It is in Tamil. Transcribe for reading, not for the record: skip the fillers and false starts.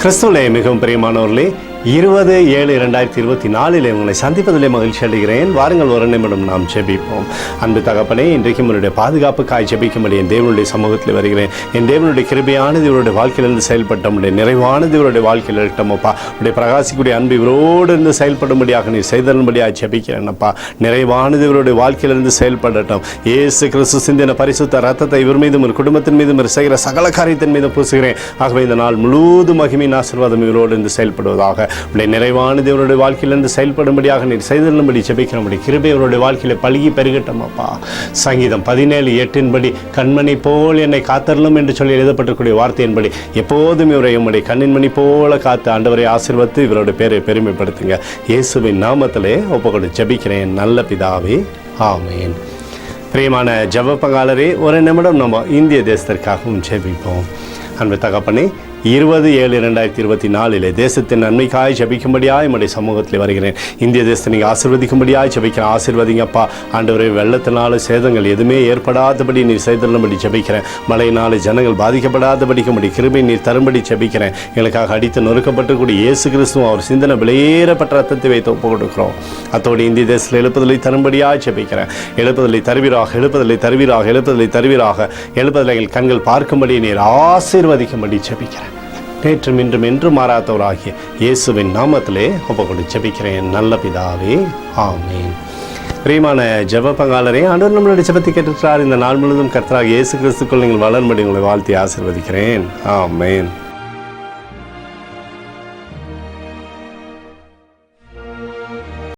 கிறிஸ்துவிலே மிகவும் பிரியமானவர்களே, 20/7/2024 உங்களை சந்திப்பதிலே மகிழ்ச்சி அடைகிறேன். வாருங்கள், ஒரு நிமிடம் நாம் ஜெபிப்போம். அன்பு தகப்பனே, இன்றைக்கும் உன்னுடைய பாதுகாப்புக்காய் ஜெபிக்கும்படி என் தேவனுடைய சமூகத்தில் வருகிறேன். என் தேவனுடைய கிருபையானது இவருடைய வாழ்க்கையிலிருந்து செயல்பட்ட முடிய நிறைவானது இவருடைய வாழ்க்கையில் இருக்கட்டமப்பா. உடைய பிரகாசிக்கூடிய அன்பு இவரோடு இருந்து செயல்படும்படியாக நீ செய்தரும்படியாக ஜெபிக்கிறேன்ப்பா. நிறைவானது இவருடைய வாழ்க்கையிலிருந்து செயல்படட்டும். இயேசு கிறிஸ்து சிந்தின பரிசுத்த ரத்தத்தை இவர் மீதும் ஒரு குடும்பத்தின் மீதும் செய்கிற சகல காரியத்தின் மீதும் பூசுகிறேன். ஆகவே இந்த நாள் முழுவதும் மகிமையின் ஆசீர்வாதம் இவரோடு இருந்து செயல்படுவதாக. உடைய நிறைவான தேவனுடைய வாழ்க்கையிலிருந்து செயல்படும்படியாக நீர் செய்தரும்படி ஜெபிக்கிறபடி கிருபை அவருடைய வாழ்க்கையில பழுகி பெருகட்டும் அப்பா. சங்கீதம் 17:8 கண்மணி போல் என்னை காத்தரலும் என்று சொல்லி எழுதப்பட்டிருக்கூடிய வார்த்தையின்படி எப்போதும் இவரை உம்முடைய கண்ணின் மணி போல காத்து ஆண்டவரை ஆசீர்வதித்து இவருடைய பேரை பெருமைப்படுத்துங்க. இயேசுவின் நாமத்திலே ஒப்புக்கொண்டு ஜெபிக்கிறேன் நல்ல பிதாவே, ஆமேன். பிரியமான ஜெப பங்காளரே, ஒரு நிமிடம் நம்ம இந்திய தேசத்திற்காகவும் ஜெபிப்போம். அன்பு தகப்பனே, 20/7/2024 தேசத்தின் நன்மைக்காய் ஜெபிக்கும்படியாய் என்னுடைய சமூகத்தில் வருகிறேன். இந்திய தேசத்தை நீங்கள் ஆசீர்வதிக்கும்படியாய் ஜெபிக்கிறேன். ஆசீர்வதிங்கப்பா. ஆண்டவரே, வெள்ளத்தினால சேதங்கள் எதுவுமே ஏற்படாதபடி நீர் செய்தரும்படி ஜெபிக்கிறேன். மழையினால ஜனங்கள் பாதிக்கப்படாதபடிக்கும்படி கிருபை நீர் தரும்படி ஜெபிக்கிறேன். எங்களுக்காக அடித்து நொறுக்கப்பட்டுக்கூடிய இயேசு கிறிஸ்துவும் அவர் சிந்தனை விலையேறப்பட்ட ரத்தத்தை வைத்து ஒப்பு கொடுக்கிறோம். அத்தோடு இந்திய தேசத்தில் எழுப்புதலை தரும்படியாய் ஜெபிக்கிறேன். எழுப்புதலை தருவீராக, எழுப்புதலை தருவீராக, எழுப்புதலை தருவீராக. எழுப்புதலை எங்கள் கண்கள் பார்க்கும்படி நீர் ஆசீர்வதிக்கும்படி ஜெபிக்கிறேன். நேற்றும் இன்றும் என்று மாறாதவராகிய இயேசுவின் நாமத்திலே ஒப்புக்கொண்டு ஜெபிக்கிறேன் நல்ல பிதாவே, ஆமேன். பிரியமான ஜெப பங்காளரே, ஆண்டவர் நம்மளுடைய ஜெபத்தை கேட்டுக்கிறார். இந்த நாள் முழுவதும் கர்த்தராகிய இயேசு கிறிஸ்துக்குள் நீங்கள் வளரும்படி உங்களை வாழ்த்தி ஆசீர்வதிக்கிறேன். ஆமேன்.